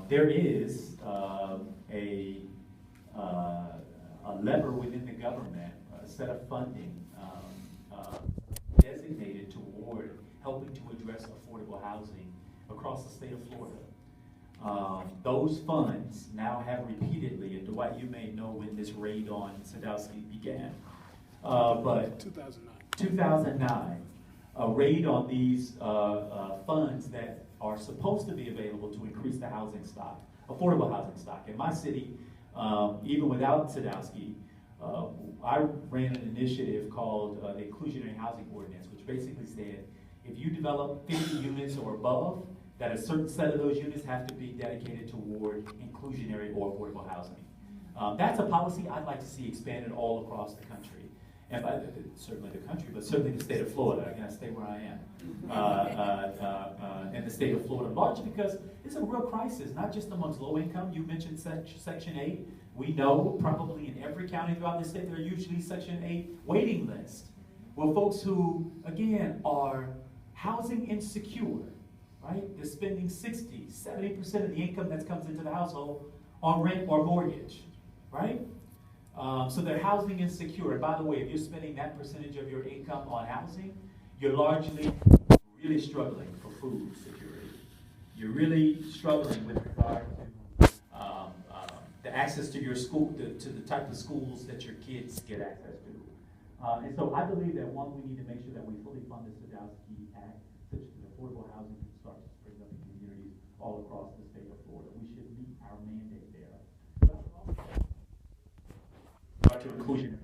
There is a lever within the government, a set of funding designated toward helping to address affordable housing across the state of Florida. Those funds now have repeatedly, and Dwight, you may know when this raid on Sadowski began, but 2009, a raid on these funds that are supposed to be available to increase the housing stock, affordable housing stock. In my city, even without Sadowski, I ran an initiative called the Inclusionary Housing Ordinance, which basically said if you develop 50 units or above, that a certain set of those units have to be dedicated toward inclusionary or affordable housing. That's a policy I'd like to see expanded all across the country. And by certainly the country, but certainly the state of Florida. I gotta stay where I am. And the state of Florida, largely because it's a real crisis, not just amongst low income. You mentioned Section 8. We know probably in every county throughout the state there are usually Section 8 waiting lists. Well, folks who, again, are housing insecure, right? They're spending 60, 70% of the income that comes into the household on rent or mortgage, right? So they're housing insecure. And by the way, if you're spending that percentage of your income on housing, you're largely really struggling for food security. You're really struggling with regard to the access to your school, to the type of schools that your kids get access to. And so I believe that, one, we need to make sure that we fully fund the Sadowski Act, such that affordable housing can start to spring up in communities all across the state of Florida. We should meet our mandate there. To inclusion.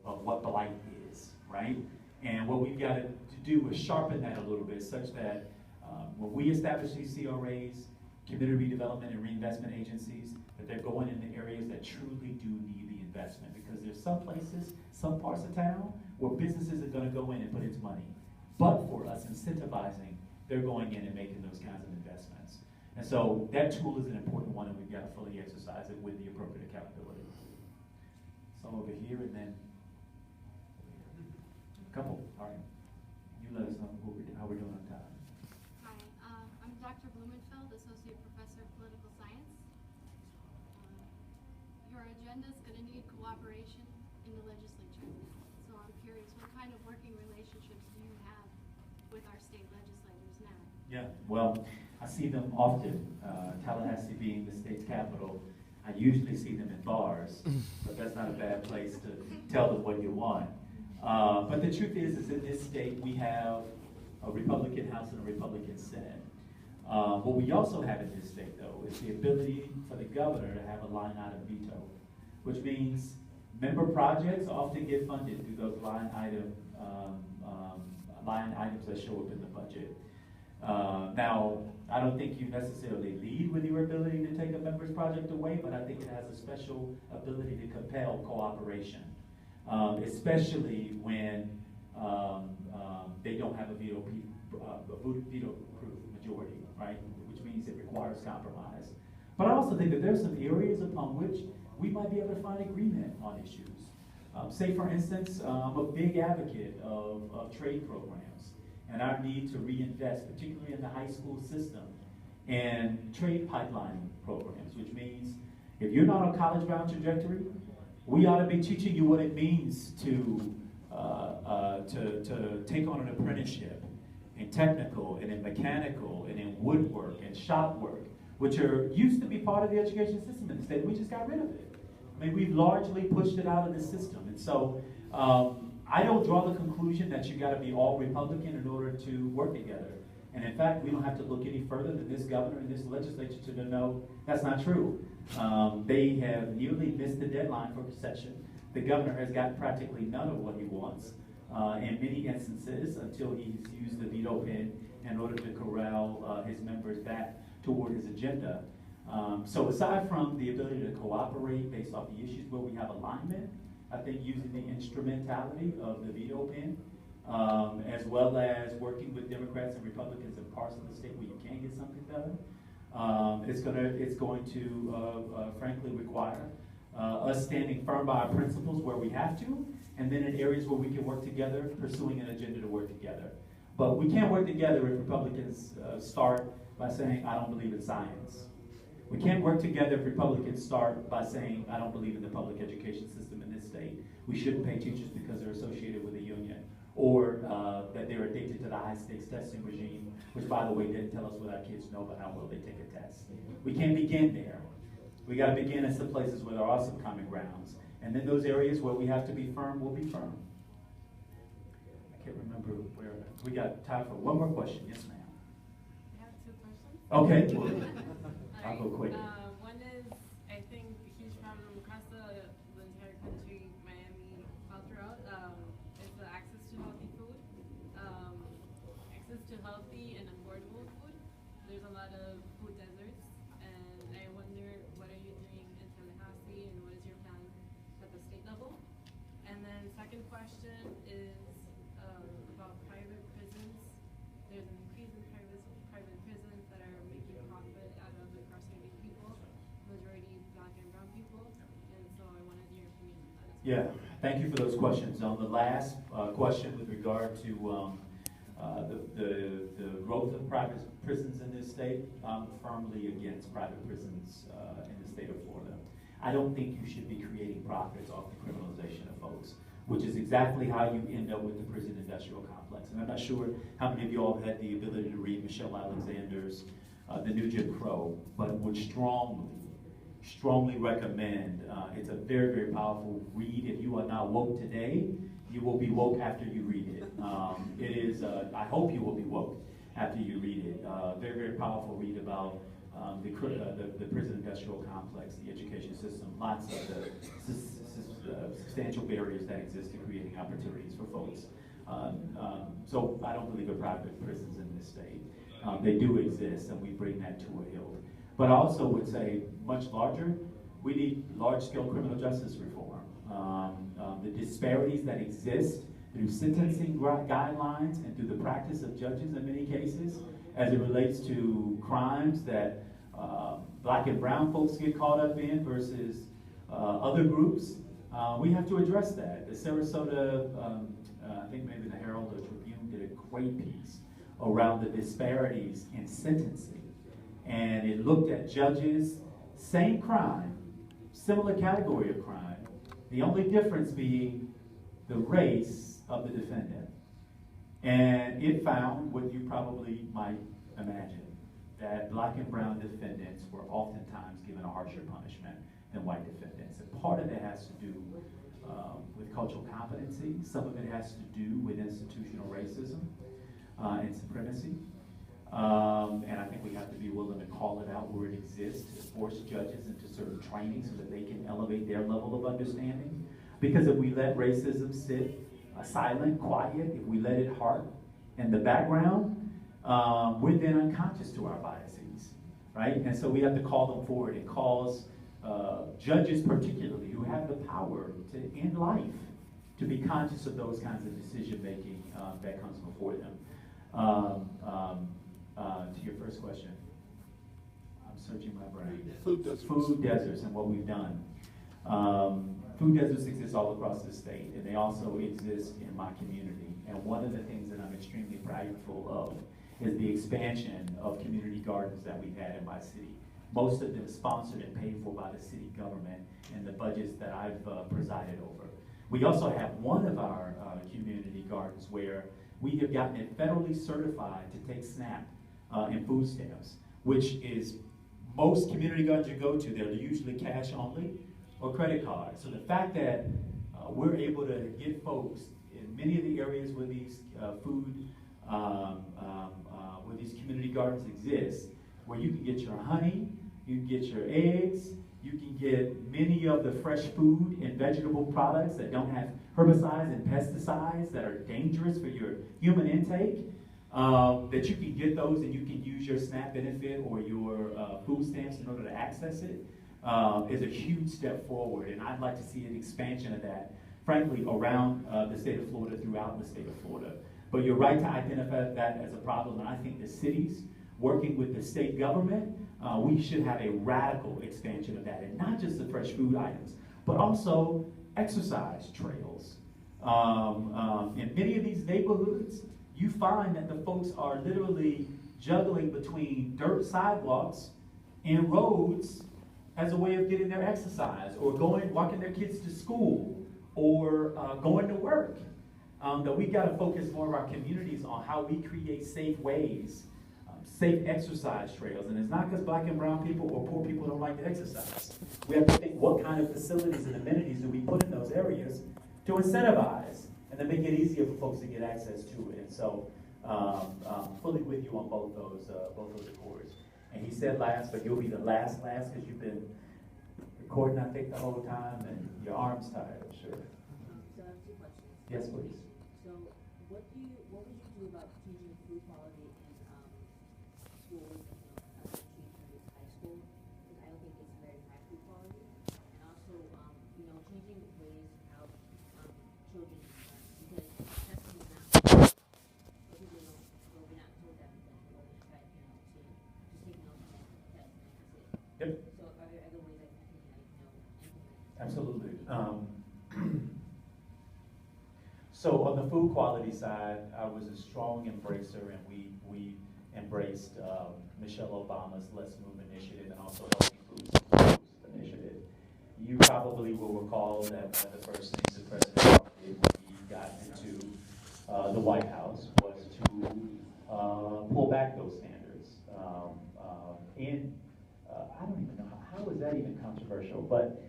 Of what blight is, right? And what we've got to do is sharpen that a little bit, such that when we establish these CRAs, community redevelopment and reinvestment agencies, that they're going in the areas that truly do need the investment. Because there's some places, some parts of town, where businesses are going to go in and put its money. But for us incentivizing, they're going in and making those kinds of investments. And so that tool is an important one, and we've got to fully exercise it with the appropriate accountability. So over here, and then couple. All right. You let us know how we're doing on time. Hi, I'm Dr. Blumenfeld, Associate Professor of Political Science. Your agenda is going to need cooperation in the legislature. So I'm curious, what kind of working relationships do you have with our state legislators now? Yeah, well, I see them often. Tallahassee being the state's capital, I usually see them in bars, but that's not a bad place to tell them what you want. But the truth is in this state we have a Republican House and a Republican Senate. What we also have in this state, though, is the ability for the governor to have a line item veto, which means member projects often get funded through those line items that show up in the budget. Now, I don't think you necessarily lead with your ability to take a member's project away, but I think it has a special ability to compel cooperation. especially when they don't have a veto-proof majority, right? Which means it requires compromise. But I also think that there's some areas upon which we might be able to find agreement on issues. Say, for instance, I'm a big advocate of trade programs and our need to reinvest, particularly in the high school system, and trade pipelining programs, which means if you're not on college-bound trajectory, we ought to be teaching you what it means to take on an apprenticeship in technical and in mechanical and in woodwork and shop work, which used to be part of the education system in the state. We just got rid of it. I mean, we've largely pushed it out of the system. And so I don't draw the conclusion that you got to be all Republican in order to work together. And in fact, we don't have to look any further than this governor and this legislature to know that's not true. They have nearly missed the deadline for recession. The governor has gotten practically none of what he wants in many instances until he's used the veto pen in order to corral his members back toward his agenda. So aside from the ability to cooperate based off the issues where we have alignment, I think using the instrumentality of the veto pen, as well as working with Democrats and Republicans in parts of the state where you can get something done, it's going to frankly require us standing firm by our principles where we have to, and then in areas where we can work together, pursuing an agenda to work together. But we can't work together if Republicans start by saying, I don't believe in science. We can't work together if Republicans start by saying, I don't believe in the public education system in this state. We shouldn't pay teachers because they're associated with a union, or that they're addicted to the high-stakes testing regime, which, by the way, didn't tell us what our kids know about how well they take a test. We can't begin there. We got to begin in some places where there are some common grounds. And then those areas where we have to be firm, we'll be firm. I can't remember where. We got time for one more question. Yes, ma'am. I have two questions. Okay. I'll go quick. One is, I think, huge problem across the entire country, Miami, all throughout, is the access to healthy food. Access to healthy and affordable food. There's a lot of food deserts, and I wonder, what are you doing in Tallahassee, and what is your plan at the state level? And then second question is about private prisons. There's an increase in private prisons that are making profit out of incarcerated people, majority Black and brown people, and so I wanted your opinion on that. Yeah, thank you for those questions. On the last question with regard to the growth of private prisons in this state, I'm firmly against private prisons in the state of Florida. I don't think you should be creating profits off the criminalization of folks, which is exactly how you end up with the prison industrial complex. And I'm not sure how many of you all have had the ability to read Michelle Alexander's The New Jim Crow, but would strongly recommend. It's a very, very powerful read. If you are not woke today, you will be woke after you read it. It is, I hope you will be woke after you read it. Very, very powerful read about the prison industrial complex, the education system, lots of the substantial barriers that exist to creating opportunities for folks. So I don't believe in private prisons in this state. They do exist, and we bring that to a hilt. But I also would say, much larger, we need large-scale criminal justice reform. The disparities that exist through sentencing guidelines and through the practice of judges in many cases, as it relates to crimes that Black and brown folks get caught up in versus other groups, we have to address that. The Sarasota, I think maybe the Herald or Tribune did a great piece around the disparities in sentencing. And it looked at judges, same crime, similar category of crime, the only difference being the race of the defendant. And it found what you probably might imagine, that Black and brown defendants were oftentimes given a harsher punishment than white defendants. And part of it has to do with cultural competency. Some of it has to do with institutional racism and supremacy. And I think we have to be willing to call it out where it exists, to force judges into certain training so that they can elevate their level of understanding. Because if we let racism sit silent, quiet, if we let it harp in the background, we're then unconscious to our biases, right? And so we have to call them forward. It calls judges particularly, who have the power to end life, to be conscious of those kinds of decision making that comes before them. To your first question, I'm searching my brain. Food deserts. Food deserts and what we've done. Food deserts exist all across the state, and they also exist in my community. And one of the things that I'm extremely prideful of is the expansion of community gardens that we've had in my city. Most of them sponsored and paid for by the city government and the budgets that I've presided over. We also have one of our community gardens where we have gotten it federally certified to take SNAP and food stamps, which is most community gardens you go to, they're usually cash only or credit card. So the fact that we're able to get folks in many of the areas where these where these community gardens exist, where you can get your honey, you can get your eggs, you can get many of the fresh food and vegetable products that don't have herbicides and pesticides that are dangerous for your human intake, that you can get those and you can use your SNAP benefit or your food stamps in order to access it, is a huge step forward. And I'd like to see an expansion of that, frankly, around the state of Florida, throughout the state of Florida. But you're right to identify that as a problem, and I think the cities, working with the state government, we should have a radical expansion of that, and not just the fresh food items, but also exercise trails. In many of these neighborhoods, you find that the folks are literally juggling between dirt sidewalks and roads as a way of getting their exercise, or walking their kids to school, or going to work. That we've got to focus more of our communities on how we create safe ways, safe exercise trails. And it's not because black and brown people or poor people don't like to exercise. We have to think, what kind of facilities and amenities do we put in those areas to incentivize and to make it easier for folks to get access to it. And so fully with you on both those accords. And he said last, but you'll be the last because you've been recording, I think, the whole time, and your arm's tired, I'm sure. So I have two questions. Yes, please. So what would you do about changing food quality in schools, elementary through high school? Because I don't think it's very high food quality. And also, changing ways how children learn. Because testing is not, so people don't, well, we're not told that, then we're going to try, to just take an alternate test and that's it. Yep. So are there other ways that we can, implement? Absolutely. So on the food quality side, I was a strong embracer, and we embraced Michelle Obama's Let's Move initiative and also Healthy Foods initiative. You probably will recall that one of the first things the President Trump did when he got into the White House was to pull back those standards. I don't even know, how is that even controversial, but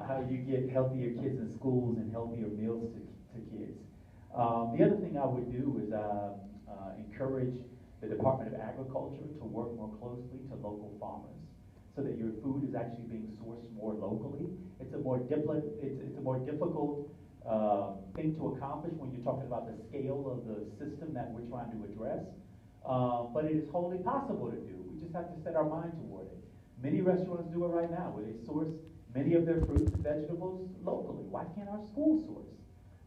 how you get healthier kids in schools and healthier meals to kids. The other thing I would do is encourage the Department of Agriculture to work more closely to local farmers, so that your food is actually being sourced more locally. It's a more difficult thing to accomplish when you're talking about the scale of the system that we're trying to address. But it is wholly possible to do. We just have to set our mind toward it. Many restaurants do it right now, where they source many of their fruits and vegetables locally. Why can't our schools source?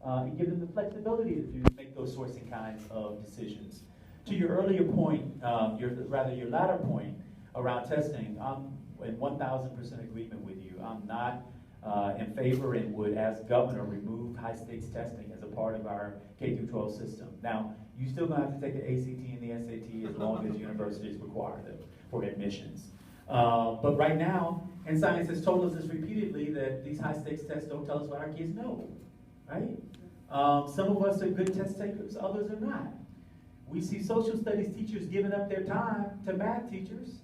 And give them the flexibility to make those sourcing kinds of decisions. To your earlier point, your latter point around testing, I'm in 1,000% agreement with you. I'm not in favor and would, as governor, remove high stakes testing as a part of our K-12 system. Now, you still gonna have to take the ACT and the SAT as long as universities require them for admissions. But right now, and science has told us this repeatedly, that these high stakes tests don't tell us what our kids know, right? Some of us are good test takers, others are not. We see social studies teachers giving up their time to math teachers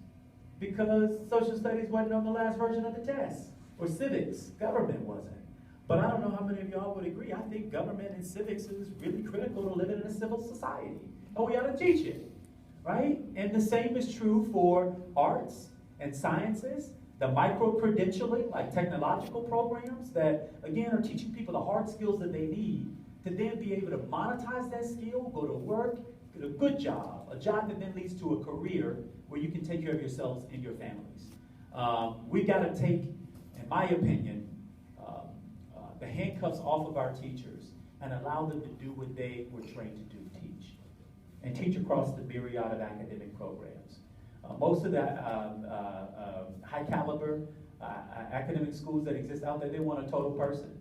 because social studies wasn't on the last version of the test, or civics, government wasn't. But I don't know how many of y'all would agree. I think government and civics is really critical to living in a civil society, and we ought to teach it, right? And the same is true for arts and sciences, the micro-credentialing, like technological programs that, again, are teaching people the hard skills that they need to then be able to monetize that skill, go to work, get a good job, a job that then leads to a career where you can take care of yourselves and your families. We've got to take, in my opinion, the handcuffs off of our teachers and allow them to do what they were trained to do, teach. And teach across the myriad of academic programs. Most of the high caliber academic schools that exist out there, they want a total person.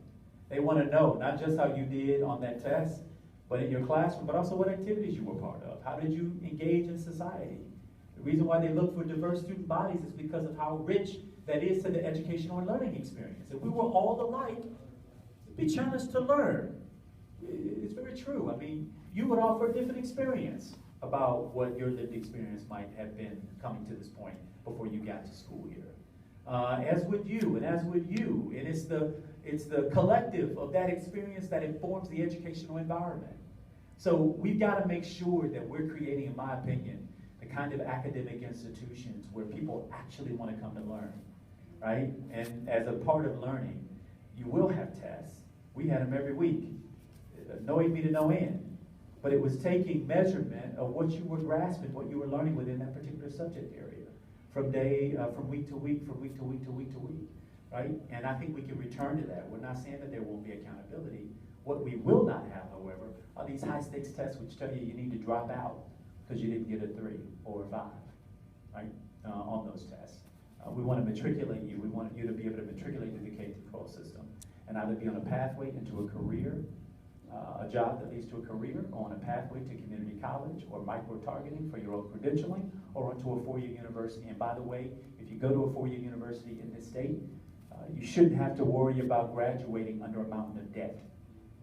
They want to know not just how you did on that test, but in your classroom, but also what activities you were part of. How did you engage in society? The reason why they look for diverse student bodies is because of how rich that is to the educational and learning experience. If we were all alike, it'd be challenged to learn. It's very true. I mean, you would offer a different experience about what your lived experience might have been coming to this point before you got to school here. As would you, and as would you. And it's the collective of that experience that informs the educational environment. So we've got to make sure that we're creating, in my opinion, the kind of academic institutions where people actually want to come to learn, right? And as a part of learning, you will have tests. We had them every week. Knowing me to no end. But it was taking measurement of what you were grasping, what you were learning within that particular subject area, from week to week, from week to week to week to week, right? And I think we can return to that. We're not saying that there won't be accountability. What we will not have, however, are these high stakes tests which tell you need to drop out because you didn't get a 3 or a 5, right, on those tests. We want to matriculate you. We want you to be able to matriculate to the K-12 system and either be on a pathway into a career, a job that leads to a career, or on a pathway to community college, or micro-targeting for your own credentialing, or onto a 4-year university. And by the way, if you go to a 4-year university in this state, you shouldn't have to worry about graduating under a mountain of debt.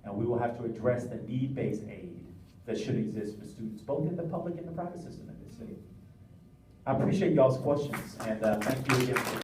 And we will have to address the need-based aid that should exist for students, both in the public and the private system in this city. I appreciate y'all's questions, and thank you again for